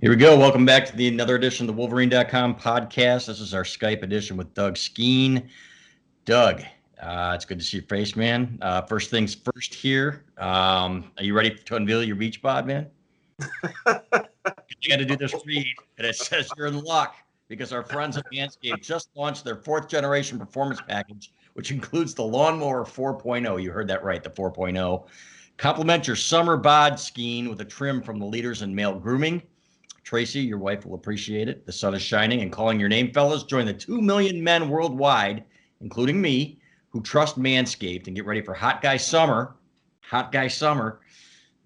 Here we go. Welcome back to another edition of the Wolverine.com podcast. This is our Skype edition with Doug Skene. Doug, it's good to see your face, man. First things first here. Are you ready to unveil your beach bod, man? You got to do this read, and it says you're in luck because our friends at Manscaped just launched their fourth generation performance package, which includes the Lawnmower 4.0. You heard that right, the 4.0. Complement your summer bod Skene with a trim from the leaders in male grooming. Tracy, your wife will appreciate it. The sun is shining and calling your name, fellas. Join the 2 million men worldwide, including me, who trust Manscaped and get ready for hot guy summer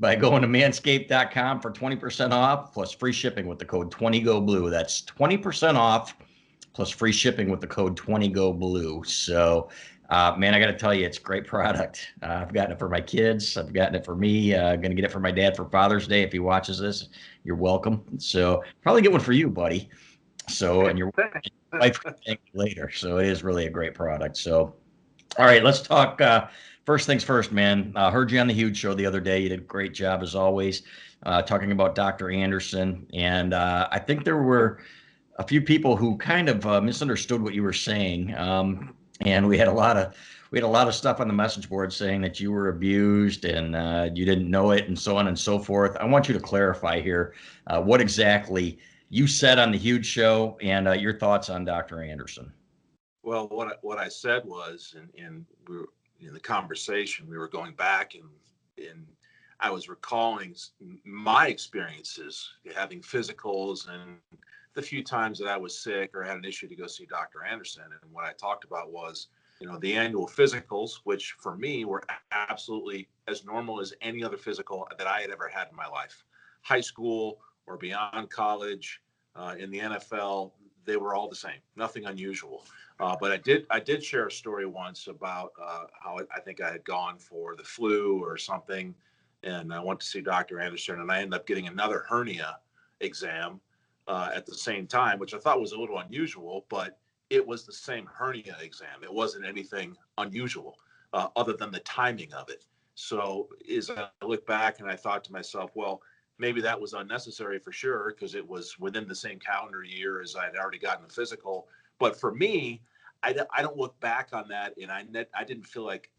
by going to manscaped.com for 20% off plus free shipping with the code 20GoBlue. That's 20% off plus free shipping with the code 20GoBlue. So, man, I got to tell you, it's a great product. I've gotten it for my kids. I've gotten it for me. Going to get it for my dad for Father's Day. If he watches this, you're welcome. So probably get one for you, buddy. So, and your wife can thank you later. So it is really a great product. So, all right, let's talk. First things first, man. Heard you on the Huge Show the other day. You did a great job as always, talking about Dr. Anderson. And I think there were a few people who kind of misunderstood what you were saying. And we had a lot of stuff on the message board saying that you were abused and you didn't know it and so on and so forth. I want you to clarify here what exactly you said on the Huge Show and your thoughts on Dr. Anderson. Well, what I said was, and we were in the conversation, we were going back and I was recalling my experiences having physicals and the few times that I was sick or had an issue to go see Dr. Anderson. And what I talked about was, the annual physicals, which for me were absolutely as normal as any other physical that I had ever had in my life. High school or beyond college, in the NFL, they were all the same, nothing unusual. But I did share a story once about how I think I had gone for the flu or something, and I went to see Dr. Anderson, and I ended up getting another hernia exam at the same time, which I thought was a little unusual, but it was the same hernia exam. It wasn't anything unusual other than the timing of it. So as I look back and I thought to myself, well, maybe that was unnecessary for sure because it was within the same calendar year as I had already gotten a physical. But for me, I don't look back on that, and I didn't feel like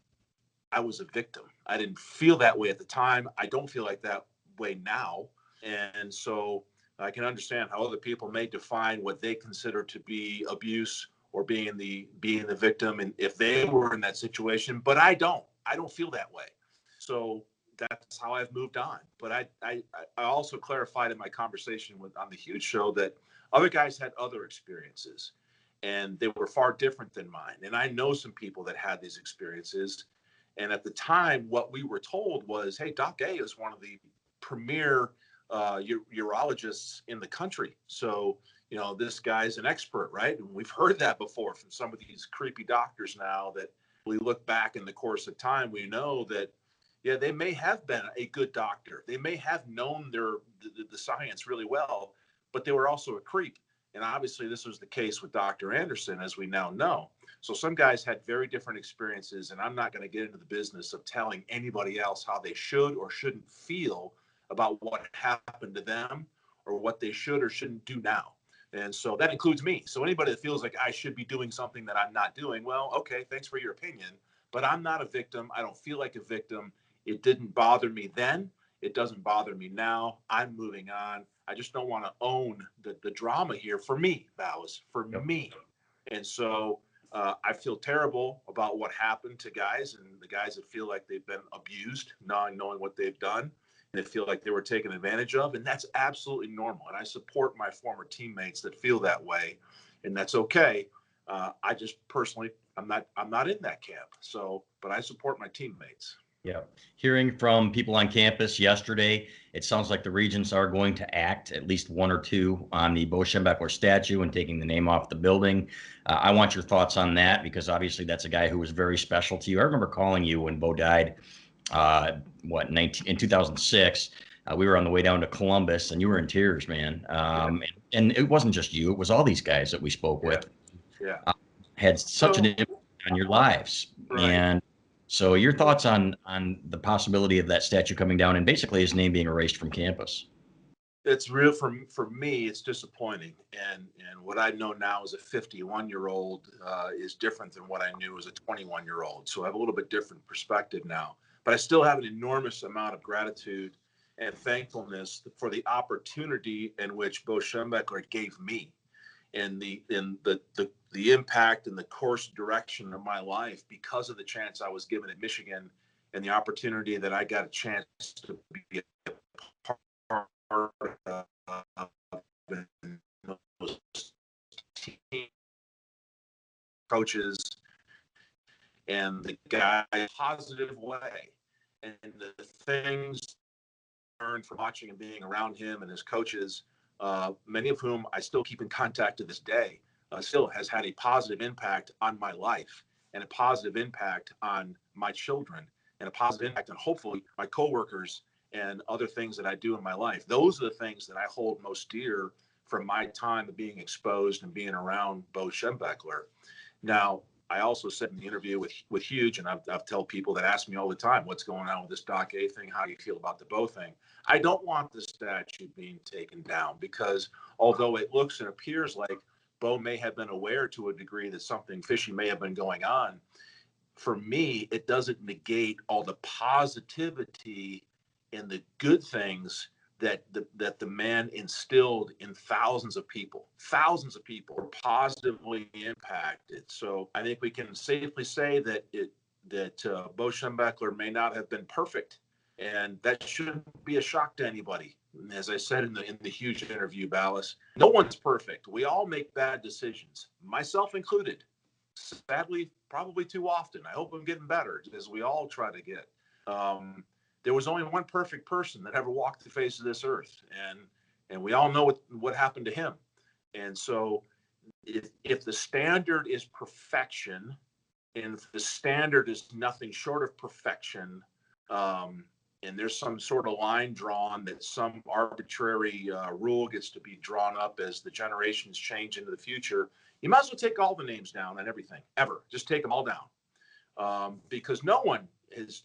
I was a victim. I didn't feel that way at the time. I don't feel like that way now. And so I can understand how other people may define what they consider to be abuse or being the victim, and if they were in that situation. But I don't feel that way. So that's how I've moved on. But I also clarified in my conversation on the Huge Show that other guys had other experiences, and they were far different than mine. And I know some people that had these experiences. And at the time, what we were told was, hey, Doc A is one of the premier urologists in the country. So, this guy's an expert, right? And we've heard that before from some of these creepy doctors now that we look back in the course of time, we know that, yeah, they may have been a good doctor. They may have known the science really well, but they were also a creep. And obviously this was the case with Dr. Anderson, as we now know. So some guys had very different experiences, and I'm not going to get into the business of telling anybody else how they should or shouldn't feel about what happened to them or what they should or shouldn't do now. And so that includes me. So anybody that feels like I should be doing something that I'm not doing, well, okay, thanks for your opinion, but I'm not a victim. I don't feel like a victim. It didn't bother me then. It doesn't bother me now. I'm moving on. I just don't want to own the drama here for me, Balas, for me. And so I feel terrible about what happened to guys and the guys that feel like they've been abused, not knowing what they've done. They feel like they were taken advantage of, and that's absolutely normal. And I support my former teammates that feel that way, and that's okay. I just personally, I'm not in that camp. So, but I support my teammates. Yeah. Hearing from people on campus yesterday, it sounds like the Regents are going to act, at least one or two, on the Schembechler statue and taking the name off the building. I want your thoughts on that because obviously that's a guy who was very special to you. I remember calling you when Bo died, in 2006. We were on the way down to Columbus, and you were in tears, man. And it wasn't just you; it was all these guys that we spoke with. Had such an impact on your lives, Right. And so, your thoughts on the possibility of that statue coming down and basically his name being erased from campus? It's real for me. It's disappointing, and what I know now as a 51-year-old is different than what I knew as a 21-year-old. So I have a little bit different perspective now, but I still have an enormous amount of gratitude and thankfulness for the opportunity in which Bo Schembechler gave me, and the impact and the course direction of my life because of the chance I was given at Michigan and the opportunity that I got a chance to be a part of those team coaches and the guy positive way. And the things I learned from watching and being around him and his coaches, many of whom I still keep in contact to this day, still has had a positive impact on my life and a positive impact on my children and a positive impact on hopefully my coworkers and other things that I do in my life. Those are the things that I hold most dear from my time of being exposed and being around Bo Schembechler. Now, I also said in the interview with Huge, and I've told people that ask me all the time, what's going on with this Doc A thing? How do you feel about the Bo thing? I don't want the statue being taken down because although it looks and appears like Bo may have been aware to a degree that something fishy may have been going on, for me, it doesn't negate all the positivity and the good things that the man instilled in thousands of people were positively impacted. So I think we can safely say that Bo Schembechler may not have been perfect, and that shouldn't be a shock to anybody. As I said in the Huge interview, Balas, no one's perfect. We all make bad decisions, myself included. Sadly, probably too often. I hope I'm getting better, as we all try to get. There was only one perfect person that ever walked the face of this earth, and we all know what happened to him. And so, if the standard is perfection, and if the standard is nothing short of perfection, and there's some sort of line drawn that some arbitrary rule gets to be drawn up as the generations change into the future, you might as well take all the names down and everything ever. Just take them all down, because no one has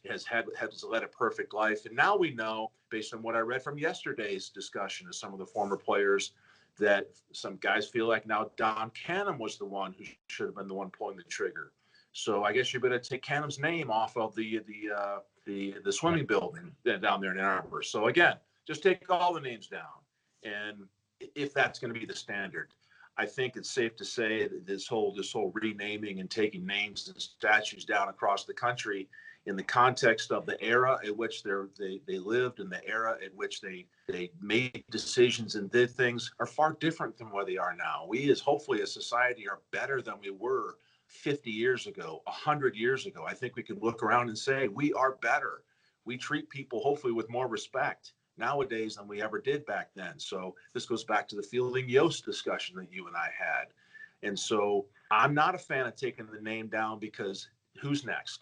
led a perfect life. And now we know, based on what I read from yesterday's discussion of some of the former players, that some guys feel like now Don Canham was the one who should have been the one pulling the trigger. So I guess you better take Canham's name off of the swimming building down there in Ann Arbor. So again, just take all the names down. And if that's going to be the standard, I think it's safe to say that this whole renaming and taking names and statues down across the country in the context of the era at which they lived and the era at which they made decisions and did things are far different than where they are now. We, as hopefully a society, are better than we were 50 years ago, 100 years ago. I think we could look around and say we are better. We treat people hopefully with more respect nowadays than we ever did back then. So this goes back to the Fielding Yost discussion that you and I had. And so I'm not a fan of taking the name down, because who's next?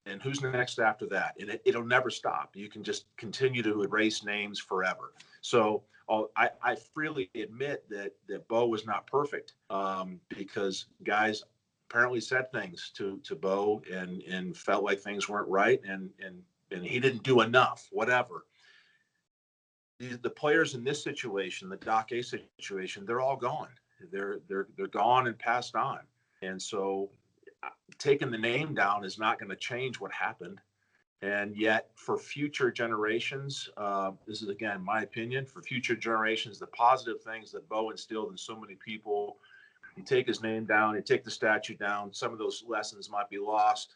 And who's next after that? And it'll never stop. You can just continue to erase names forever. So I freely admit that Bo was not perfect, because guys apparently said things to Bo and felt like things weren't right, and he didn't do enough, whatever. The players in this situation, the Doc A situation, they're all gone. They're gone and passed on. And so taking the name down is not going to change what happened. And yet for future generations, this is, again, my opinion, for future generations, the positive things that Bo instilled in so many people, you take his name down, you take the statue down, some of those lessons might be lost.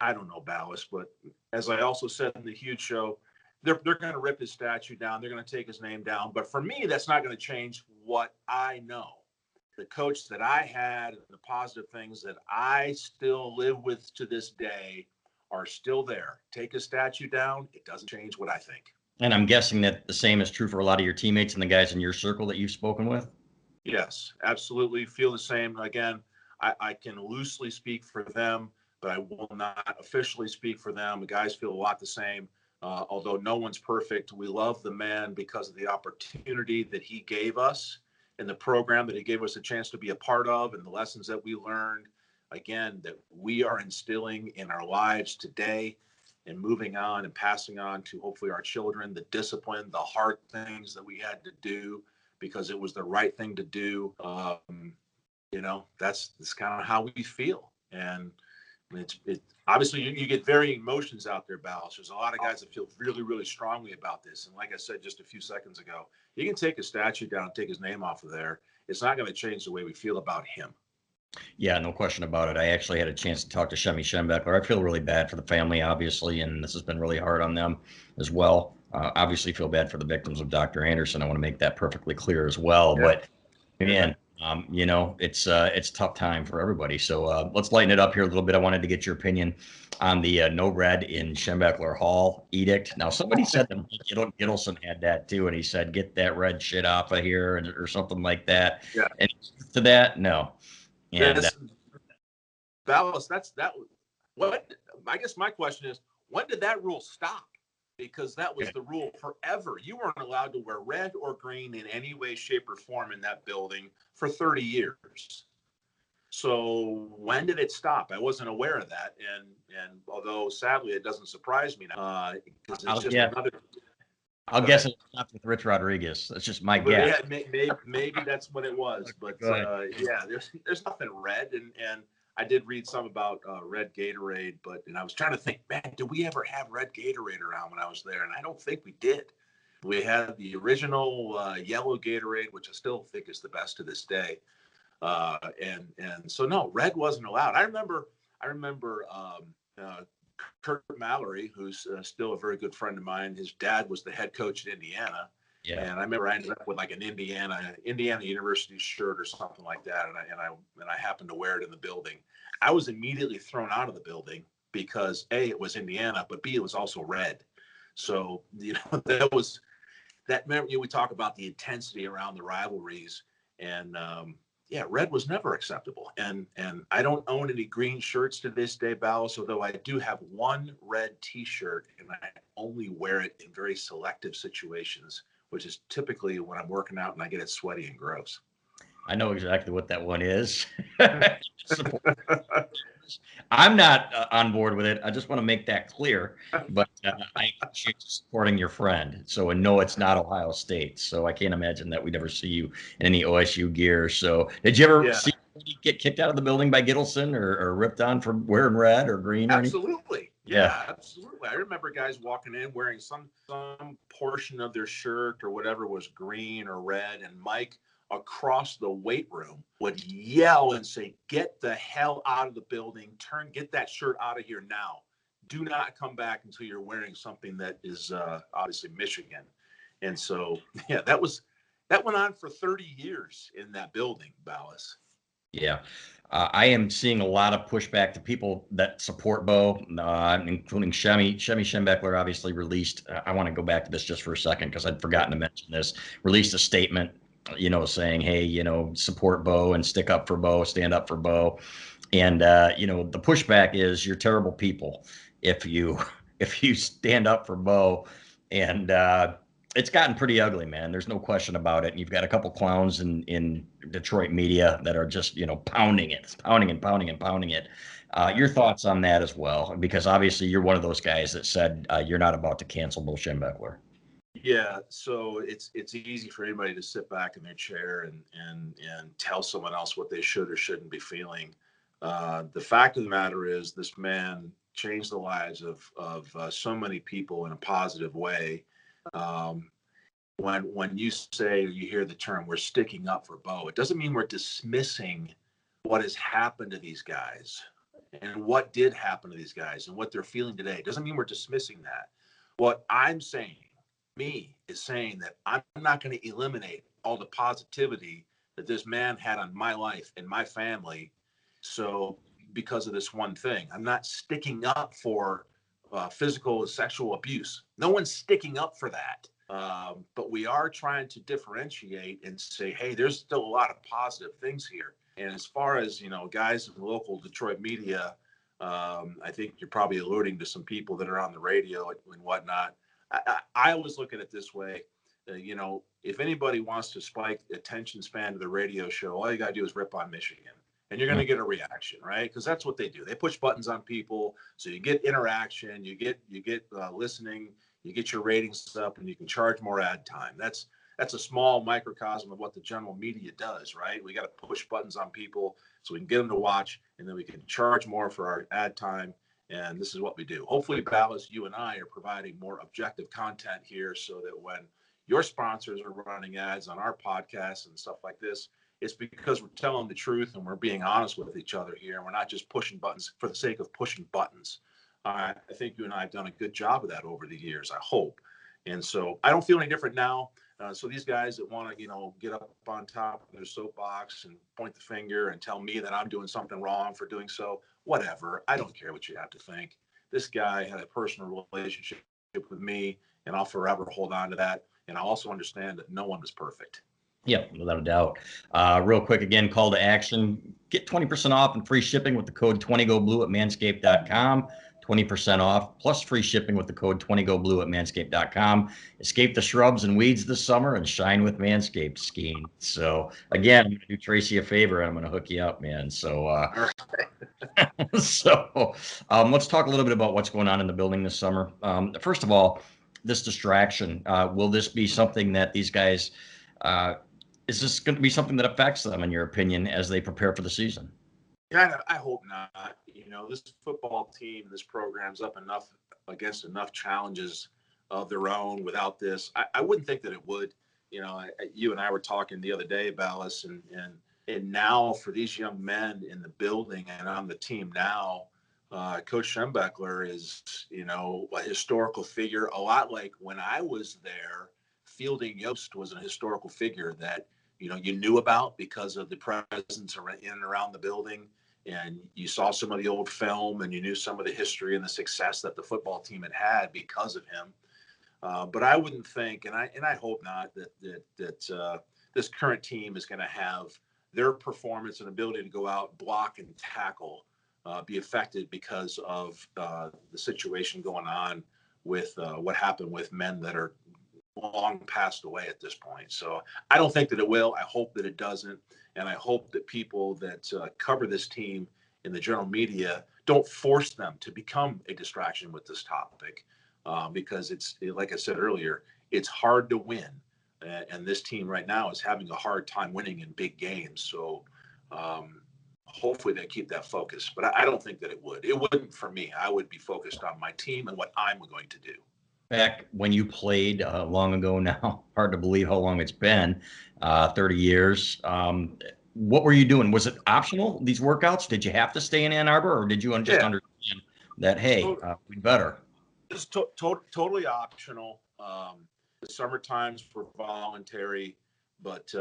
I don't know, Balas, but as I also said in the Huge show, they're going to rip his statue down. They're going to take his name down. But for me, that's not going to change what I know. The coach that I had and the positive things that I still live with to this day are still there. Take a statue down, it doesn't change what I think. And I'm guessing that the same is true for a lot of your teammates and the guys in your circle that you've spoken with? Yes, absolutely. Feel the same. Again, I can loosely speak for them, but I will not officially speak for them. The guys feel a lot the same. Although no one's perfect, we love the man because of the opportunity that he gave us and the program that he gave us a chance to be a part of, and the lessons that we learned, again, that we are instilling in our lives today. and moving on and passing on to hopefully our children the discipline, the hard things that we had to do because it was the right thing to do. That's kind of how we feel. And it obviously you get varying emotions out there, Balas. There's a lot of guys that feel really, really strongly about this. And like I said just a few seconds ago, you can take a statue down and take his name off of there. It's not going to change the way we feel about him. Yeah, no question about it. I actually had a chance to talk to Schembechler. I feel really bad for the family, obviously, and this has been really hard on them as well. Obviously, feel bad for the victims of Dr. Anderson. I want to make that perfectly clear as well. Yeah. But man, it's a tough time for everybody. So let's lighten it up here a little bit. I wanted to get your opinion on the no red in Schembechler Hall edict. Now, somebody said that Gittleson had that too, and he said, "Get that red shit off of here," or something like that. Yeah. And to that, no. And Balas, what I guess my question is, when did that rule stop? Because that was the rule forever. You weren't allowed to wear red or green in any way, shape, or form in that building for 30 years. So when did it stop? I wasn't aware of that. And although sadly it doesn't surprise me now, because it's just another. I'll guess it stopped with Rich Rodriguez. That's just my guess. Yeah, maybe that's what it was. But there's nothing red, and I did read some about red Gatorade, and I was trying to think, man, did we ever have red Gatorade around when I was there? And I don't think we did. We had the original yellow Gatorade, which I still think is the best to this day. And so no, red wasn't allowed. I remember Kurt Mallory, who's still a very good friend of mine. His dad was the head coach at Indiana. Yeah. And I remember I ended up with like an Indiana University shirt or something like that. And I happened to wear it in the building. I was immediately thrown out of the building because A, it was Indiana, but B, it was also red. So, that memory, we talk about the intensity around the rivalries, and red was never acceptable. And I don't own any green shirts to this day, Balas, although I do have one red T-shirt, and I only wear it in very selective situations, which is typically when I'm working out and I get it sweaty and gross. I know exactly what that one is. I'm not on board with it. I just want to make that clear. But I appreciate you supporting your friend. So, and no, it's not Ohio State. So I can't imagine that we'd ever see you in any OSU gear. So did you ever see you get kicked out of the building by Gittleson or ripped on for wearing red or green? Absolutely. Yeah, absolutely. I remember guys walking in wearing some portion of their shirt or whatever was green or red, and Mike across the weight room would yell and say, "Get the hell out of the building, get that shirt out of here now. Do not come back until you're wearing something that is obviously Michigan." And so, that went on for 30 years in that building, Balas. Yeah. I am seeing a lot of pushback to people that support Bo, including Schembechler obviously released. I want to go back to this just for a second because I'd forgotten to mention this. Released a statement, saying, hey, support Bo and stick up for Bo, stand up for Bo. And, the pushback is you're terrible people if you stand up for Bo. And it's gotten pretty ugly, man. There's no question about it. And you've got a couple clowns in Detroit media that are just, pounding it, pounding it. Your thoughts on that as well? Because obviously you're one of those guys that said you're not about to cancel Bill Schembechler. Yeah, so it's easy for anybody to sit back in their chair and tell someone else what they should or shouldn't be feeling. The fact of the matter is, this man changed the lives of so many people in a positive way. When you say, or you hear the term, we're sticking up for Bo, it doesn't mean we're dismissing what has happened to these guys and what did happen to these guys and what they're feeling today. It doesn't mean we're dismissing that. What I'm saying, is saying that I'm not going to eliminate all the positivity that this man had on my life and my family. So because of this one thing, I'm not sticking up for physical and sexual abuse. No one's sticking up for that. But we are trying to differentiate and say, hey, there's still a lot of positive things here. And as far as, guys in the local Detroit media, I think you're probably alluding to some people that are on the radio and whatnot. I always look at it this way. If anybody wants to spike attention span to the radio show, all you got to do is rip on Michigan. and you're going to get a reaction, right? Because that's what they do. They push buttons on people, so you get interaction, you get listening, you get your ratings up, and you can charge more ad time. That's a small microcosm of what the general media does, right? We got to push buttons on people so we can get them to watch, and then we can charge more for our ad time. And this is what we do. Hopefully, Balas, you and I are providing more objective content here so that when your sponsors are running ads on our podcasts and stuff like this, it's because we're telling the truth and we're being honest with each other here. We're not just pushing buttons for the sake of pushing buttons. I think you and I have done a good job of that over the years, I hope. And so I don't feel any different now. So these guys that want to, get up on top of their soapbox and point the finger and tell me that I'm doing something wrong for doing so, whatever. I don't care what you have to think. This guy had a personal relationship with me, and I'll forever hold on to that. And I also understand that no one was perfect. Yeah, without a doubt. Real quick, again, call to action. Get 20% off and free shipping with the code 20GoBlue at manscaped.com. 20% off plus free shipping with the code 20GoBlue at manscaped.com. Escape the shrubs and weeds this summer and shine with Manscaped, Skene. So, again, I'm going to do Tracy a favor and I'm going to hook you up, man. So, let's talk a little bit about what's going on in the building this summer. First of all, this distraction, will this be something that these guys is this going to be something that affects them, in your opinion, as they prepare for the season? Yeah, I hope not. This football team, this program's up enough against enough challenges of their own without this. I wouldn't think that it would. You and I were talking the other day, Ballas, and now for these young men in the building and on the team now, Coach Schembechler is, a historical figure, a lot like when I was there. Fielding Yost was a historical figure that you knew about because of the presence in and around the building, and you saw some of the old film, and you knew some of the history and the success that the football team had because of him. But I wouldn't think, and I hope not, that this current team is going to have their performance and ability to go out, block, and tackle be affected because of the situation going on with what happened with men that are long passed away at this point. So I don't think that it will. I hope that it doesn't. And I hope that people that cover this team in the general media don't force them to become a distraction with this topic because it's, like I said earlier, it's hard to win. And this team right now is having a hard time winning in big games. So hopefully they keep that focus. But I don't think that it would. It wouldn't for me. I would be focused on my team and what I'm going to do. Back when you played long ago now, hard to believe how long it's been, 30 years. What were you doing? Was it optional, these workouts? Did you have to stay in Ann Arbor, or did you just understand that, hey, we better? It's totally optional. The summer times were voluntary, but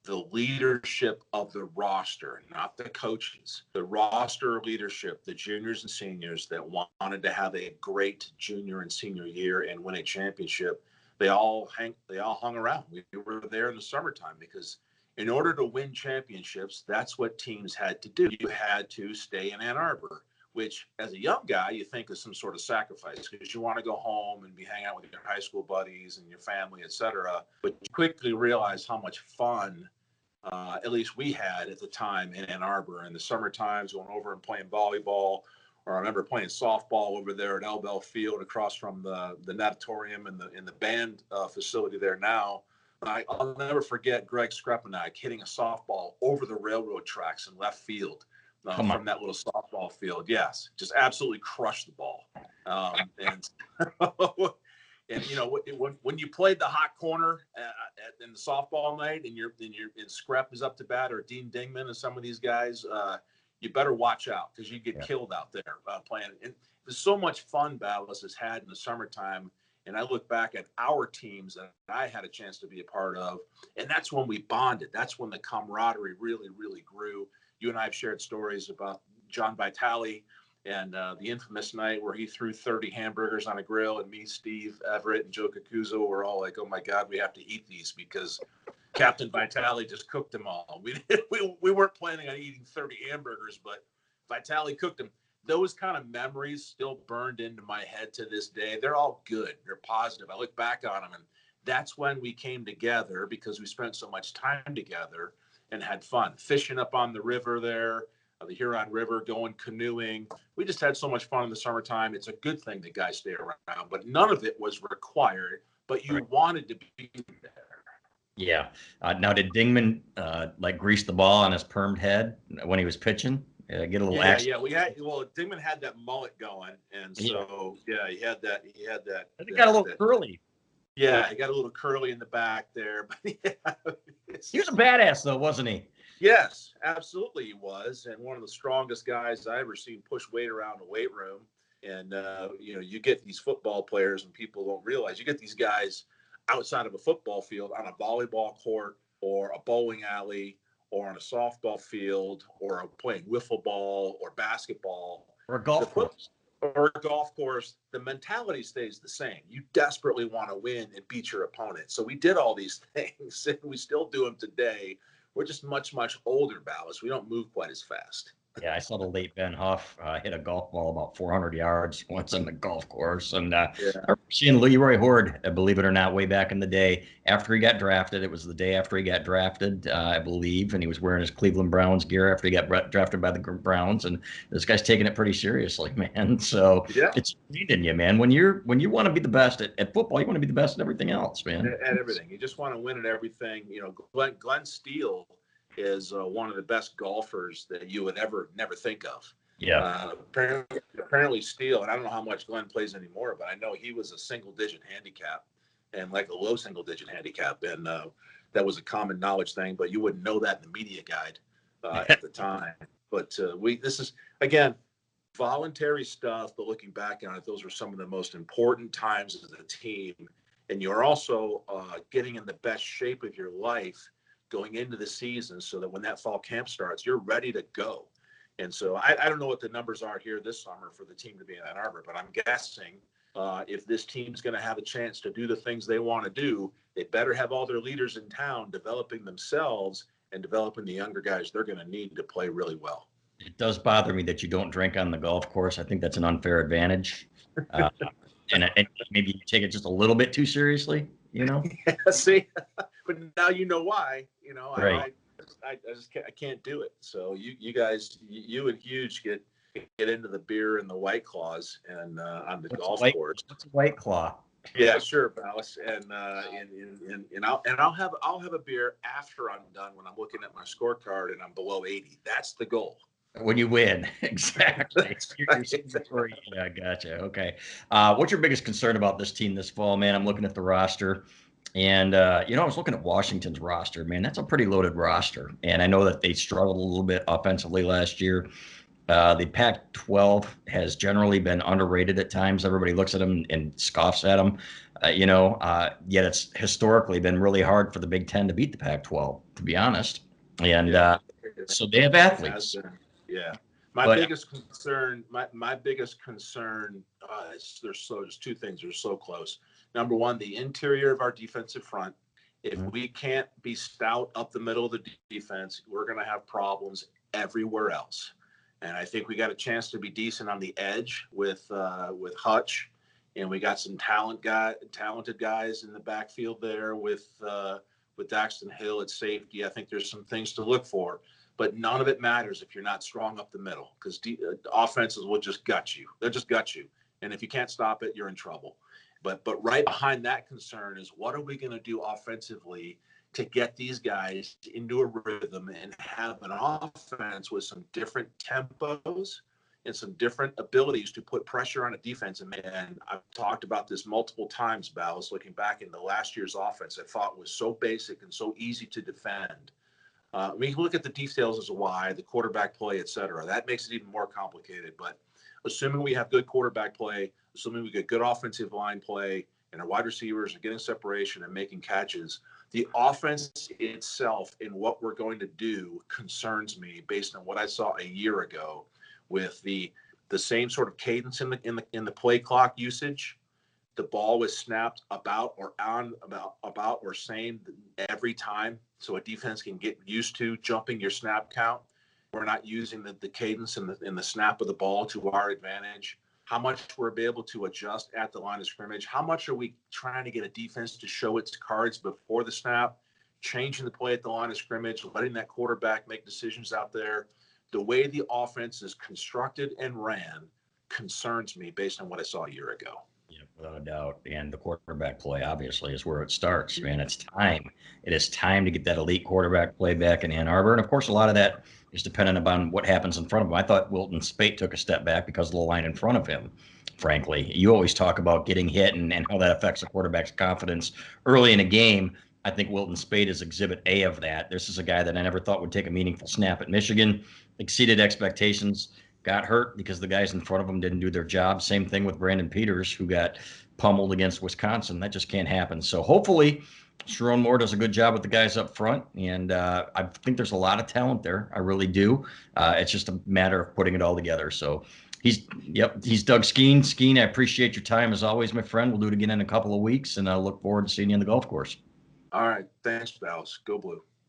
the leadership of the roster, not the coaches, the roster leadership, the juniors and seniors that wanted to have a great junior and senior year and win a championship, they all hung around. We were there in the summertime because in order to win championships, that's what teams had to do. You had to stay in Ann Arbor, which as a young guy, you think is some sort of sacrifice because you want to go home and be hanging out with your high school buddies and your family, et cetera. But you quickly realize how much fun, at least we had at the time in Ann Arbor in the summer times, going over and playing volleyball. Or I remember playing softball over there at Elbel Field across from the natatorium and the band facility there now. I'll never forget Greg Skrepenak hitting a softball over the railroad tracks in left field. From that little softball field. Yes, just absolutely crushed the ball. And when you played the hot corner in the softball night and Screp is up to bat, or Dean Dingman and some of these guys, you better watch out because you get killed out there playing. And there's so much fun Balas has had in the summertime. And I look back at our teams that I had a chance to be a part of, and that's when we bonded. That's when the camaraderie really, really grew. You and I have shared stories about John Vitale and the infamous night where he threw 30 hamburgers on a grill, and me, Steve Everett, and Joe Cacuzo were all like, "Oh my God, we have to eat these because Captain Vitale just cooked them all." We weren't planning on eating 30 hamburgers, but Vitale cooked them. Those kind of memories still burned into my head to this day. They're all good. They're positive. I look back on them, and that's when we came together because we spent so much time together. and had fun fishing up on the river there, the Huron River, going canoeing. We just had so much fun in the summertime. It's a good thing that guys stay around, but none of it was required, but you wanted to be there. Yeah. Now, did Dingman like grease the ball on his permed head when he was pitching? Get a little action. Yeah. Dingman had that mullet going, and so he had that. I think got a little curly. Yeah, he got a little curly in the back there, but he was a badass though, wasn't he? Yes, absolutely he was, and one of the strongest guys I ever seen push weight around a weight room. And you get these football players, and people don't realize you get these guys outside of a football field on a volleyball court or a bowling alley or on a softball field or playing wiffle ball or basketball or a golf course. Or a golf course, the mentality stays the same. You desperately want to win and beat your opponent. So we did all these things, and we still do them today. We're just much, much older, Balas. We don't move quite as fast. Yeah, I saw the late Ben Huff hit a golf ball about 400 yards once on the golf course. And I remember seeing Leroy Horde, believe it or not, way back in the day after he got drafted. It was the day after he got drafted, I believe, and he was wearing his Cleveland Browns gear after he got drafted by the Browns. And this guy's taking it pretty seriously, man. So it's in you, man. When you want to be the best at football, you want to be the best at everything else, man. At everything. You just want to win at everything. Glenn Steele is one of the best golfers that you would never think of. Yeah. Apparently Steele, and I don't know how much Glenn plays anymore, but I know he was a single-digit handicap and like a low single-digit handicap, and that was a common knowledge thing, but you wouldn't know that in the media guide at the time. But this is, again, voluntary stuff, but looking back on it, those were some of the most important times as a team, and you're also getting in the best shape of your life going into the season so that when that fall camp starts, you're ready to go. And so I don't know what the numbers are here this summer for the team to be in Ann Arbor, but I'm guessing if this team's going to have a chance to do the things they want to do, they better have all their leaders in town developing themselves and developing the younger guys they're going to need to play really well. It does bother me that you don't drink on the golf course. I think that's an unfair advantage. And maybe you take it just a little bit too seriously, See, but now you know why. Right. I can't do it. So you guys, you and Huge get into the beer and the White Claws and on the golf course. What's a White Claw? Yeah, sure, Balas. And I'll have a beer after I'm done when I'm looking at my scorecard and I'm below 80. That's the goal. When you win, exactly. Yeah, gotcha. Okay. What's your biggest concern about this team this fall, man? I'm looking at the roster, and I was looking at Washington's roster. Man, that's a pretty loaded roster, and I know that they struggled a little bit offensively last year. The Pac-12 has generally been underrated at times. Everybody looks at them and scoffs at them, yet it's historically been really hard for the Big Ten to beat the Pac-12, to be honest. And so they have athletes. Yeah. My biggest concern is there's two things that are so close. Number one, the interior of our defensive front. If we can't be stout up the middle of the defense, we're going to have problems everywhere else. And I think we got a chance to be decent on the edge with Hutch, and we got some talented guys in the backfield there with Daxton Hill at safety. I think there's some things to look for. But none of it matters if you're not strong up the middle, because offenses will just gut you. They'll just gut you. And if you can't stop it, you're in trouble. But right behind that concern is, what are we going to do offensively to get these guys into a rhythm and have an offense with some different tempos and some different abilities to put pressure on a defense? And I've talked about this multiple times, Balas, looking back into last year's offense, I thought was so basic and so easy to defend. We can look at the details as to why, the quarterback play, et cetera. That makes it even more complicated. But assuming we have good quarterback play, assuming we get good offensive line play, and our wide receivers are getting separation and making catches, the offense itself and what we're going to do concerns me based on what I saw a year ago with the same sort of cadence in the play clock usage. The ball was snapped about or same every time, so a defense can get used to jumping your snap count. We're not using the cadence in the snap of the ball to our advantage. How much we're able to adjust at the line of scrimmage. How much are we trying to get a defense to show its cards before the snap? changing the play at the line of scrimmage, letting that quarterback make decisions out there. The way the offense is constructed and ran concerns me based on what I saw a year ago. Yeah, without a doubt. And the quarterback play, obviously, is where it starts, man. It's time. It is time to get that elite quarterback play back in Ann Arbor. And of course, a lot of that is dependent upon what happens in front of him. I thought Wilton Spate took a step back because of the line in front of him, frankly. You always talk about getting hit and how that affects a quarterback's confidence early in a game. I think Wilton Spate is exhibit A of that. This is a guy that I never thought would take a meaningful snap at Michigan, exceeded expectations, got hurt because the guys in front of him didn't do their job. Same thing with Brandon Peters, who got pummeled against Wisconsin. That just can't happen. So hopefully Sharon Moore does a good job with the guys up front. And I think there's a lot of talent there. I really do. It's just a matter of putting it all together. So he's Doug Skene. Skene, I appreciate your time as always, my friend. We'll do it again in a couple of weeks, and I look forward to seeing you on the golf course. All right. Thanks, Balas. Go Blue.